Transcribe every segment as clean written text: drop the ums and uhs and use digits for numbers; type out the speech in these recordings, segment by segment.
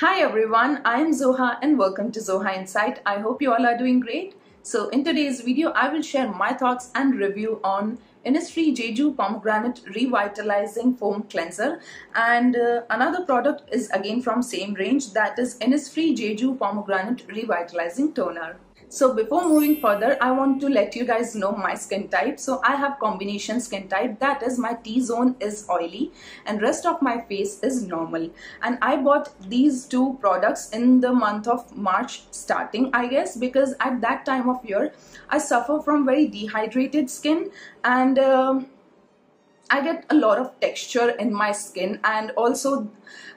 Hi everyone, I am Zoha and welcome to Zoha Insight. I hope you all are doing great. So in today's video, I will share my thoughts and review on Innisfree Jeju Pomegranate Revitalizing Foam Cleanser, and another product is again from same range, that is Innisfree Jeju Pomegranate Revitalizing Toner. So before moving further, I want to let you guys know my skin type. So I have combination skin type, that is my T-zone is oily and rest of my face is normal. And I bought these two products in the month of March starting, I guess, because at that time of year, I suffer from very dehydrated skin and I get a lot of texture in my skin, and also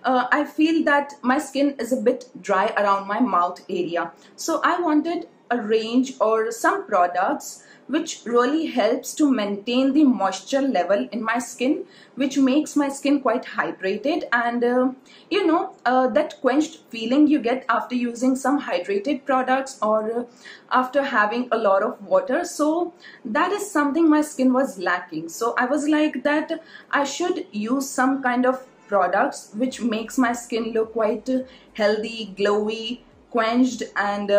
I feel that my skin is a bit dry around my mouth area. So I wanted a range or some products which really helps to maintain the moisture level in my skin, which makes my skin quite hydrated, and that quenched feeling you get after using some hydrated products or after having a lot of water. So that is something my skin was lacking. So I was like that I should use some kind of products which makes my skin look quite healthy, glowy, quenched, and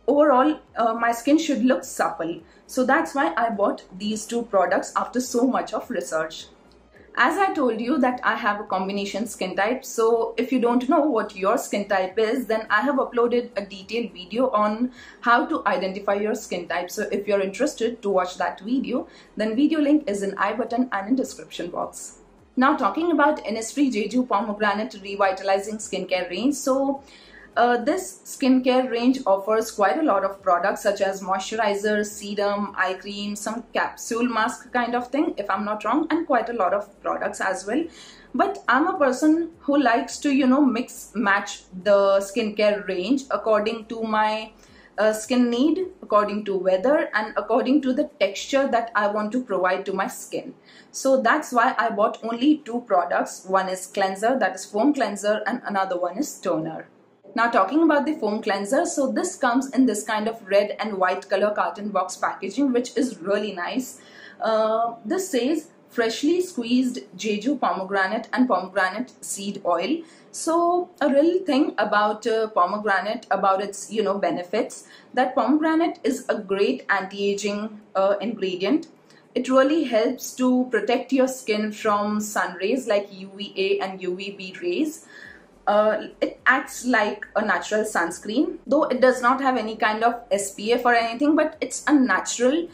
overall my skin should look supple. So that's why I bought these two products after so much of research. As I told you that I have a combination skin type, so if you don't know what your skin type is, then I have uploaded a detailed video on how to identify your skin type. So if you're interested to watch that video, then video link is in I button and in description box. Now talking about Innisfree Jeju Pomegranate Revitalizing Skincare range. So this skincare range offers quite a lot of products such as moisturizer, serum, eye cream, some capsule mask kind of thing if I'm not wrong, and quite a lot of products as well. But I'm a person who likes to mix match the skincare range according to my skin need, according to weather, and according to the texture that I want to provide to my skin. So that's why I bought only two products. One is cleanser, that is foam cleanser, and another one is toner. Now talking about the foam cleanser, so this comes in this kind of red and white color carton box packaging, which is really nice. This says freshly squeezed Jeju pomegranate and pomegranate seed oil. So a real thing about pomegranate, about its benefits, that pomegranate is a great anti-aging ingredient. It really helps to protect your skin from sun rays like UVA and UVB rays. It acts like a natural sunscreen, though it does not have any kind of SPF or anything, but it's a natural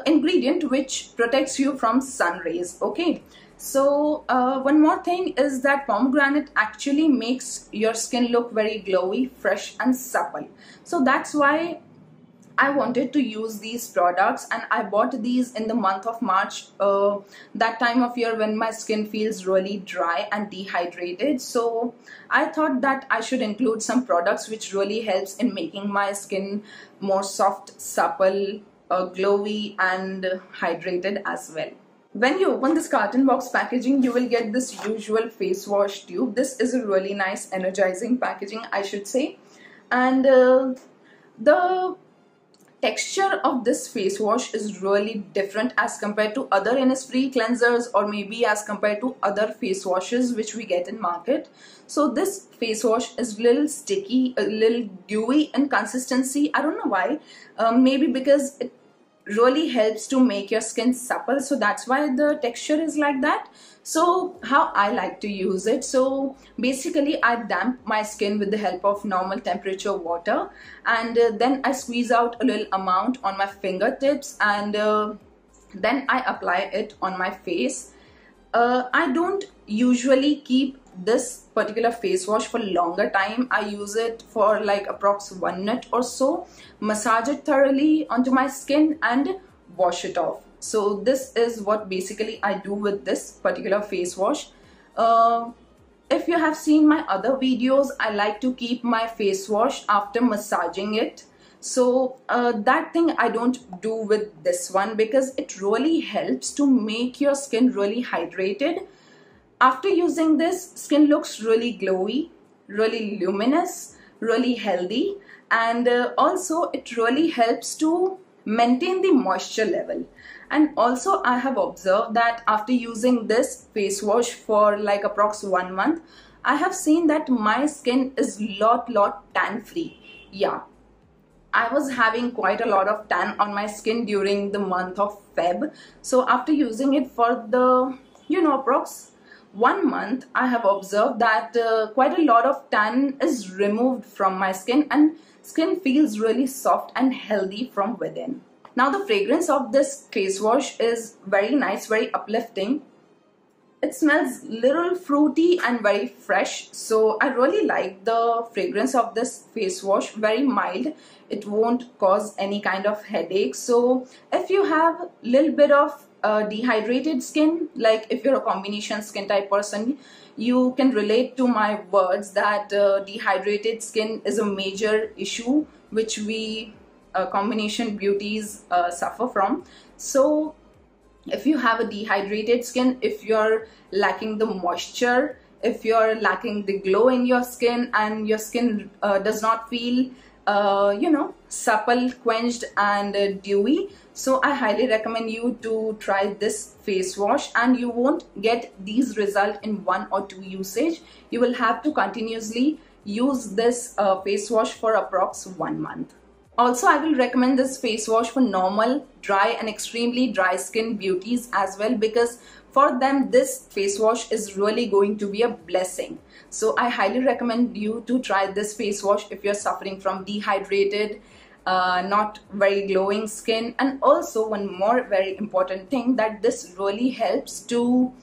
ingredient which protects you from sun rays. Okay, so one more thing is that pomegranate actually makes your skin look very glowy, fresh and supple. So that's why I wanted to use these products, and I bought these in the month of March, that time of year when my skin feels really dry and dehydrated. So I thought that I should include some products which really helps in making my skin more soft, supple, glowy and hydrated as well. When you open this carton box packaging, you will get this usual face wash tube. This is a really nice energizing packaging, I should say, and the texture of this face wash is really different as compared to other Innisfree cleansers, or maybe as compared to other face washes which we get in market. So this face wash is a little sticky, a little dewy in consistency. I don't know why. Maybe because it really helps to make your skin supple, so that's why the texture is like that. So how I like to use it, so basically I damp my skin with the help of normal temperature water, and then I squeeze out a little amount on my fingertips, and then I apply it on my face. I don't usually keep this particular face wash for longer time. I use it for like approx 1 minute or so, massage it thoroughly onto my skin and wash it off. So this is what basically I do with this particular face wash. If you have seen my other videos, I like to keep my face wash after massaging it. So that thing I don't do with this one, because it really helps to make your skin really hydrated. After using this, skin looks really glowy, really luminous, really healthy, and also it really helps to maintain the moisture level. And also I have observed that after using this face wash for like approx 1 month, I have seen that my skin is lot tan free. Yeah, I was having quite a lot of tan on my skin during the month of Feb. So after using it for the, approx 1 month, I have observed that quite a lot of tan is removed from my skin and skin feels really soft and healthy from within. Now the fragrance of this face wash is very nice, very uplifting. It smells little fruity and very fresh, so I really like the fragrance of this face wash. Very mild, it won't cause any kind of headache. So if you have little bit of dehydrated skin, like if you're a combination skin type person, you can relate to my words that dehydrated skin is a major issue which we combination beauties suffer from. So if you have a dehydrated skin, if you're lacking the moisture, if you're lacking the glow in your skin, and your skin does not feel supple, quenched and dewy, so I highly recommend you to try this face wash. And you won't get these results in 1 or 2 usage. You will have to continuously use this face wash for approx 1 month. Also, I will recommend this face wash for normal, dry and extremely dry skin beauties as well, because for them this face wash is really going to be a blessing. So I highly recommend you to try this face wash if you're suffering from dehydrated, not very glowing skin. And also one more very important thing, that this really helps to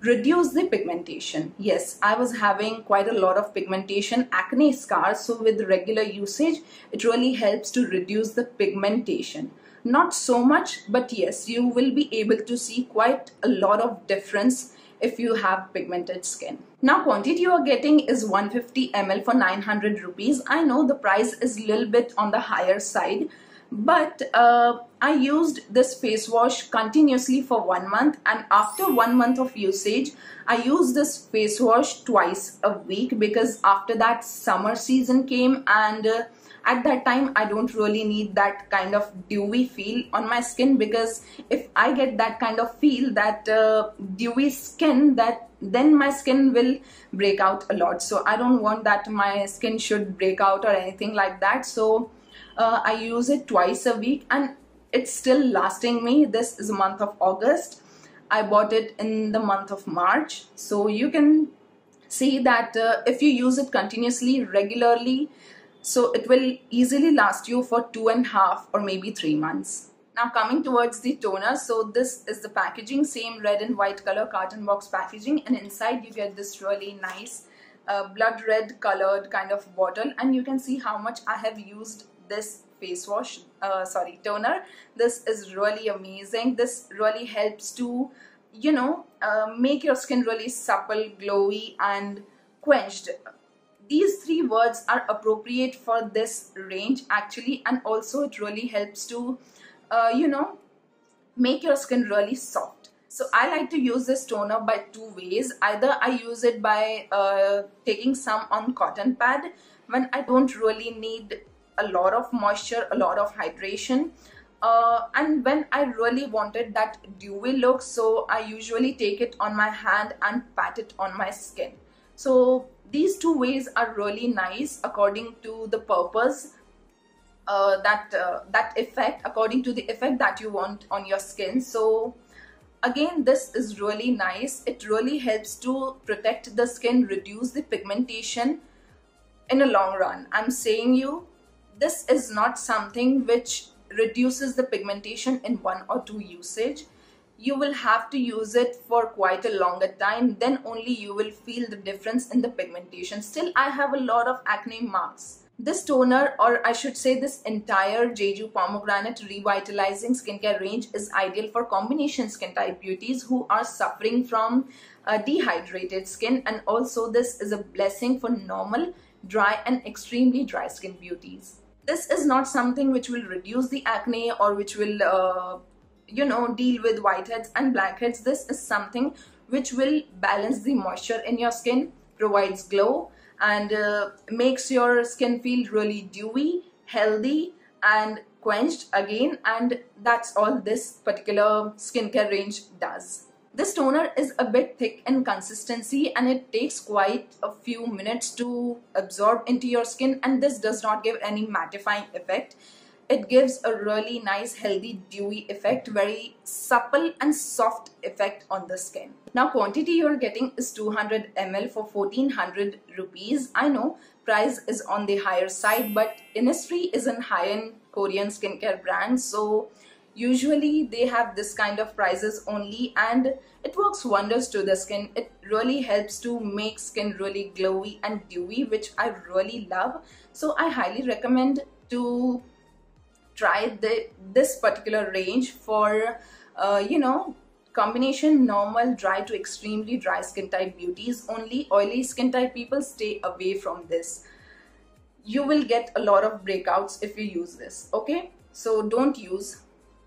reduce the pigmentation. Yes, I was having quite a lot of pigmentation, acne scars, so with regular usage it really helps to reduce the pigmentation. Not so much, but yes, you will be able to see quite a lot of difference if you have pigmented skin. Now quantity you are getting is 150 ml for 900 rupees. I know the price is a little bit on the higher side, but I used this face wash continuously for 1 month, and after 1 month of usage I used this face wash twice a week, because after that summer season came, and at that time I don't really need that kind of dewy feel on my skin, because if I get that kind of feel, that dewy skin, that then my skin will break out a lot. So I don't want that my skin should break out or anything like that. So I use it twice a week and it's still lasting me. This is the month of August. I bought it in the month of March. So you can see that if you use it continuously, regularly, so it will easily last you for 2.5 or maybe 3 months. Now coming towards the toner, so this is the packaging, same red and white color carton box packaging, and inside you get this really nice blood red colored kind of bottle, and you can see how much I have used this face wash, toner. This is really amazing. This really helps to, make your skin really supple, glowy and quenched. These 3 words are appropriate for this range actually, and also it really helps to, make your skin really soft. So I like to use this toner by 2 ways. Either I use it by taking some on cotton pad when I don't really need a lot of moisture, a lot of hydration, and when I really wanted that dewy look, so I usually take it on my hand and pat it on my skin. So these 2 ways are really nice according to the purpose, that effect, according to the effect that you want on your skin. So again, this is really nice. It really helps to protect the skin, reduce the pigmentation in a long run. I'm saying you, this is not something which reduces the pigmentation in 1 or 2 usage. You will have to use it for quite a longer time, then only you will feel the difference in the pigmentation. Still, I have a lot of acne marks. This toner, or I should say this entire Jeju Pomegranate Revitalizing Skincare range, is ideal for combination skin type beauties who are suffering from dehydrated skin, and also this is a blessing for normal, dry and extremely dry skin beauties. This is not something which will reduce the acne or which will deal with whiteheads and blackheads. This is something which will balance the moisture in your skin, provides glow and makes your skin feel really dewy, healthy and quenched again, and that's all this particular skincare range does. This toner is a bit thick in consistency and it takes quite a few minutes to absorb into your skin, and this does not give any mattifying effect. It gives a really nice healthy dewy effect, very supple and soft effect on the skin. Now quantity you are getting is 200 ml for 1400 rupees. I know price is on the higher side, but Innisfree is a high-end Korean skincare brand, so usually they have this kind of prices only, and it works wonders to the skin. It really helps to make skin really glowy and dewy, which I really love. So I highly recommend to try this particular range for combination normal dry to extremely dry skin type beauties. Only oily skin type people, stay away from this. You will get a lot of breakouts if you use this, okay? So don't use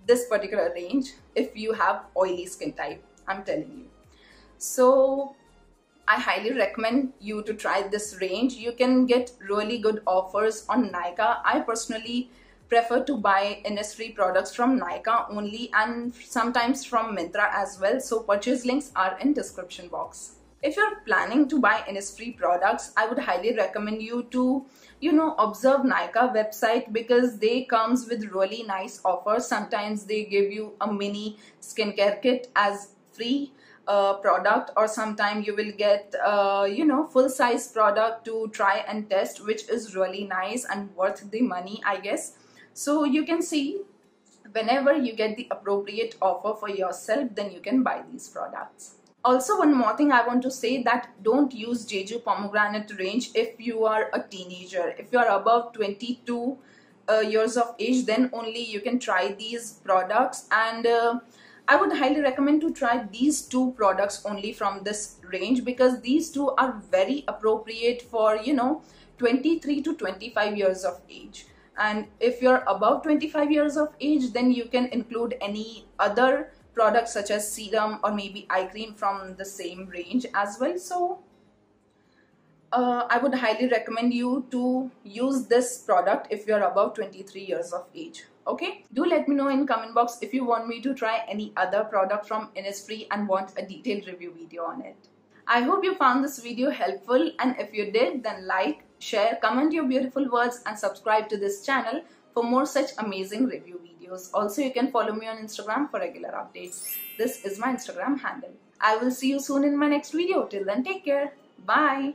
this particular range if you have oily skin type, I'm telling you. So I highly recommend you to try this range. You can get really good offers on Nykaa. I personally prefer to buy Innisfree products from Nykaa only, and sometimes from Myntra as well. So purchase links are in description box. If you're planning to buy Innisfree products, I would highly recommend you to observe Nykaa website, because they comes with really nice offers. Sometimes they give you a mini skincare kit as free product, or sometimes you will get full size product to try and test, which is really nice and worth the money, I guess. So you can see whenever you get the appropriate offer for yourself, then you can buy these products. Also, one more thing I want to say, that don't use Jeju pomegranate range if you are a teenager. If you are above 22 years of age, then only you can try these products. And I would highly recommend to try these two products only from this range, because these two are very appropriate for 23 to 25 years of age. And if you're above 25 years of age, then you can include any other products such as serum or maybe eye cream from the same range as well. So I would highly recommend you to use this product if you're above 23 years of age. Okay, do let me know in comment box if you want me to try any other product from Innisfree and want a detailed review video on it. I hope you found this video helpful, and if you did, then like, share, comment your beautiful words and subscribe to this channel for more such amazing review videos. Also, you can follow me on Instagram for regular updates. This is my Instagram handle. I will see you soon in my next video. Till then, take care. Bye.